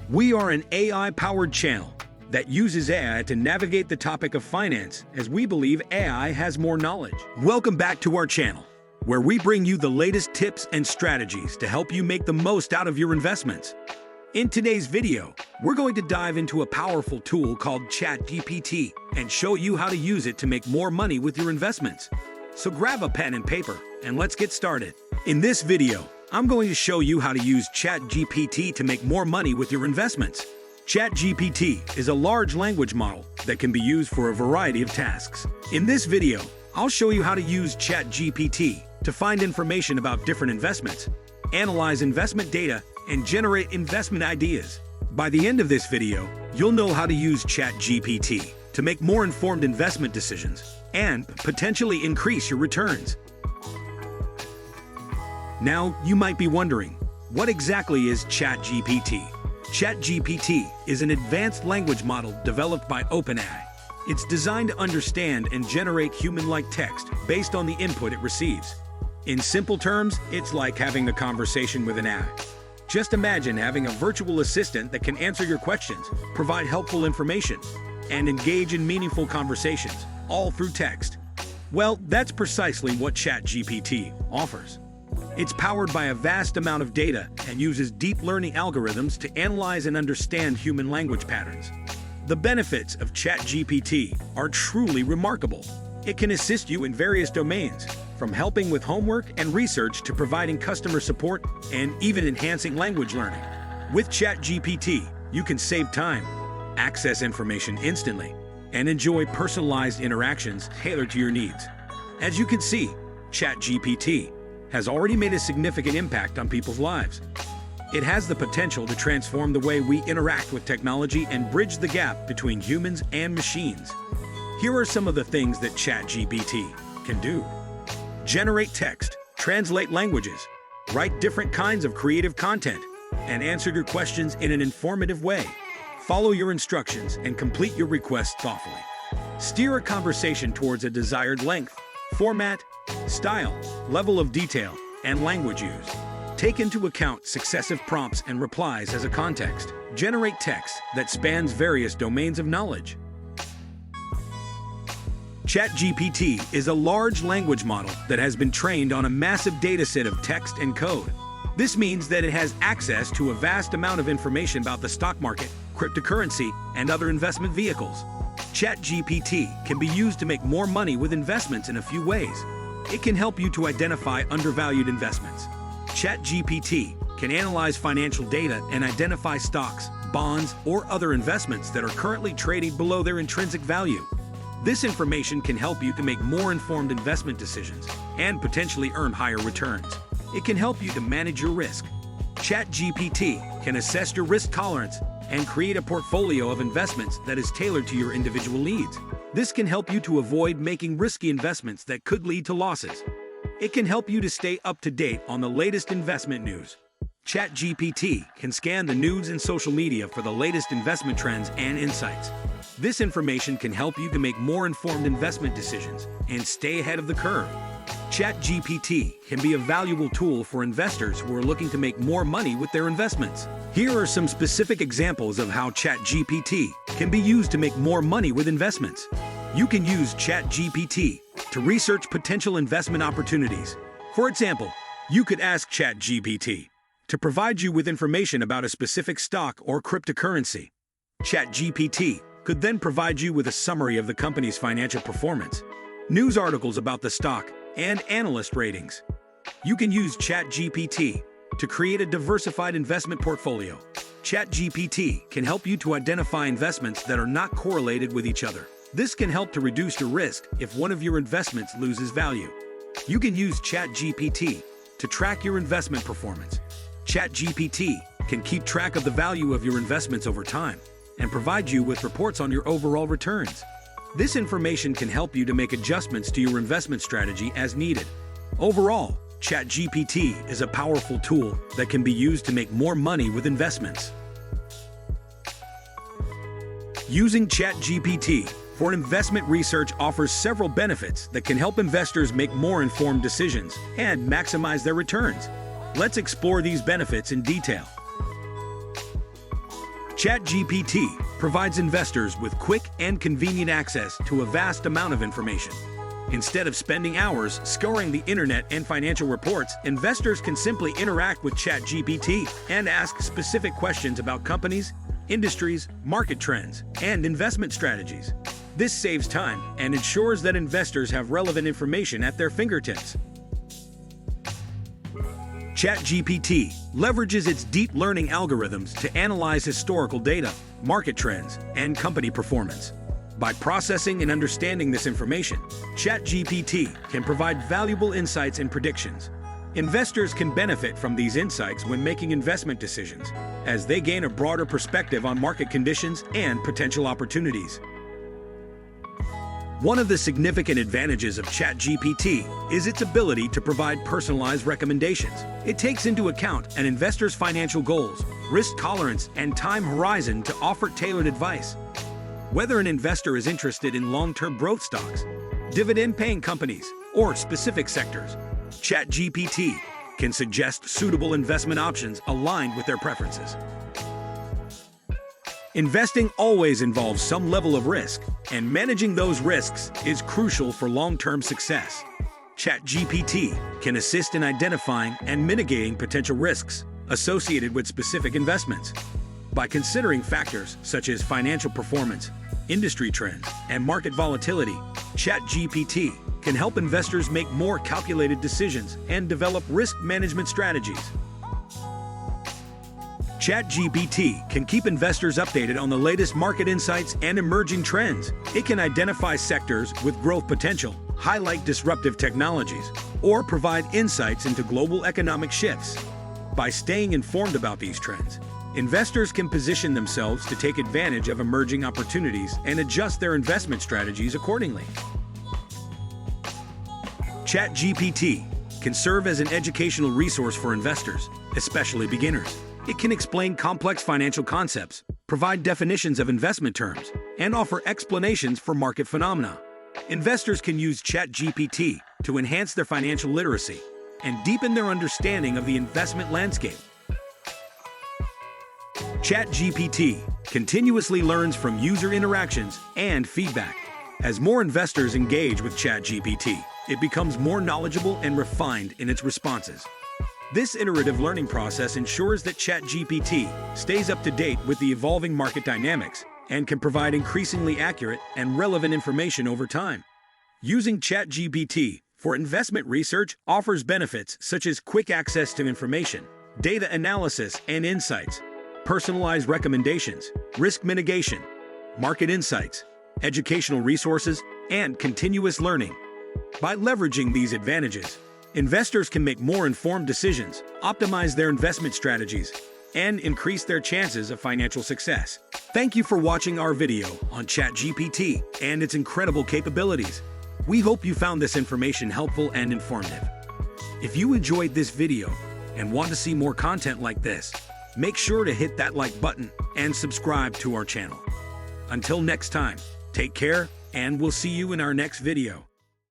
We are an AI-powered channel that uses AI to navigate the topic of finance, as we believe AI has more knowledge. Welcome back to our channel, where we bring you the latest tips and strategies to help you make the most out of your investments. In today's video, we're going to dive into a powerful tool called ChatGPT and show you how to use it to make more money with your investments. So grab a pen and paper and let's get started. In this video, I'm going to show you how to use ChatGPT to make more money with your investments. ChatGPT is a large language model that can be used for a variety of tasks. In this video, I'll show you how to use ChatGPT to find information about different investments, analyze investment data, and generate investment ideas. By the end of this video, you'll know how to use ChatGPT to make more informed investment decisions and potentially increase your returns. Now, you might be wondering, what exactly is ChatGPT? ChatGPT is an advanced language model developed by OpenAI. It's designed to understand and generate human-like text based on the input it receives. In simple terms, it's like having a conversation with an AI. Just imagine having a virtual assistant that can answer your questions, provide helpful information, and engage in meaningful conversations, all through text. Well, that's precisely what ChatGPT offers. It's powered by a vast amount of data and uses deep learning algorithms to analyze and understand human language patterns. The benefits of ChatGPT are truly remarkable. It can assist you in various domains, from helping with homework and research to providing customer support and even enhancing language learning. With ChatGPT, you can save time, access information instantly, and enjoy personalized interactions tailored to your needs. As you can see, ChatGPT has already made a significant impact on people's lives. It has the potential to transform the way we interact with technology and bridge the gap between humans and machines. Here are some of the things that ChatGPT can do. Generate text, translate languages, write different kinds of creative content, and answer your questions in an informative way. Follow your instructions and complete your requests thoughtfully. Steer a conversation towards a desired length, format, style, level of detail, and language used. Take into account successive prompts and replies as a context. Generate text that spans various domains of knowledge. ChatGPT is a large language model that has been trained on a massive dataset of text and code. This means that it has access to a vast amount of information about the stock market, cryptocurrency, and other investment vehicles. ChatGPT can be used to make more money with investments in a few ways. It can help you to identify undervalued investments. ChatGPT can analyze financial data and identify stocks, bonds, or other investments that are currently trading below their intrinsic value. This information can help you to make more informed investment decisions and potentially earn higher returns. It can help you to manage your risk. ChatGPT can assess your risk tolerance and create a portfolio of investments that is tailored to your individual needs. This can help you to avoid making risky investments that could lead to losses. It can help you to stay up to date on the latest investment news. ChatGPT can scan the news and social media for the latest investment trends and insights. This information can help you to make more informed investment decisions and stay ahead of the curve. ChatGPT can be a valuable tool for investors who are looking to make more money with their investments. Here are some specific examples of how ChatGPT can be used to make more money with investments. You can use ChatGPT to research potential investment opportunities. For example, you could ask ChatGPT to provide you with information about a specific stock or cryptocurrency. ChatGPT could then provide you with a summary of the company's financial performance, news articles about the stock, and analyst ratings. You can use ChatGPT to create a diversified investment portfolio. ChatGPT can help you to identify investments that are not correlated with each other. This can help to reduce your risk if one of your investments loses value. You can use ChatGPT to track your investment performance. ChatGPT can keep track of the value of your investments over time and provide you with reports on your overall returns. This information can help you to make adjustments to your investment strategy as needed. Overall, ChatGPT is a powerful tool that can be used to make more money with investments. Using ChatGPT for investment research offers several benefits that can help investors make more informed decisions and maximize their returns. Let's explore these benefits in detail. ChatGPT provides investors with quick and convenient access to a vast amount of information. Instead of spending hours scouring the internet and financial reports, investors can simply interact with ChatGPT and ask specific questions about companies, industries, market trends, and investment strategies. This saves time and ensures that investors have relevant information at their fingertips. ChatGPT leverages its deep learning algorithms to analyze historical data, market trends, and company performance. By processing and understanding this information, ChatGPT can provide valuable insights and predictions. Investors can benefit from these insights when making investment decisions, as they gain a broader perspective on market conditions and potential opportunities. One of the significant advantages of ChatGPT is its ability to provide personalized recommendations. It takes into account an investor's financial goals, risk tolerance, and time horizon to offer tailored advice. Whether an investor is interested in long-term growth stocks, dividend-paying companies, or specific sectors, ChatGPT can suggest suitable investment options aligned with their preferences. Investing always involves some level of risk, and managing those risks is crucial for long-term success. ChatGPT can assist in identifying and mitigating potential risks associated with specific investments. By considering factors such as financial performance, industry trends, and market volatility, ChatGPT can help investors make more calculated decisions and develop risk management strategies. ChatGPT can keep investors updated on the latest market insights and emerging trends. It can identify sectors with growth potential, highlight disruptive technologies, or provide insights into global economic shifts. By staying informed about these trends, investors can position themselves to take advantage of emerging opportunities and adjust their investment strategies accordingly. ChatGPT can serve as an educational resource for investors, especially beginners. It can explain complex financial concepts, provide definitions of investment terms, and offer explanations for market phenomena. Investors can use ChatGPT to enhance their financial literacy and deepen their understanding of the investment landscape. ChatGPT continuously learns from user interactions and feedback. As more investors engage with ChatGPT, it becomes more knowledgeable and refined in its responses. This iterative learning process ensures that ChatGPT stays up to date with the evolving market dynamics and can provide increasingly accurate and relevant information over time. Using ChatGPT for investment research offers benefits such as quick access to information, data analysis and insights, personalized recommendations, risk mitigation, market insights, educational resources, and continuous learning. By leveraging these advantages, investors can make more informed decisions, optimize their investment strategies, and increase their chances of financial success. Thank you for watching our video on ChatGPT and its incredible capabilities. We hope you found this information helpful and informative. If you enjoyed this video and want to see more content like this, make sure to hit that like button and subscribe to our channel. Until next time, take care, and we'll see you in our next video.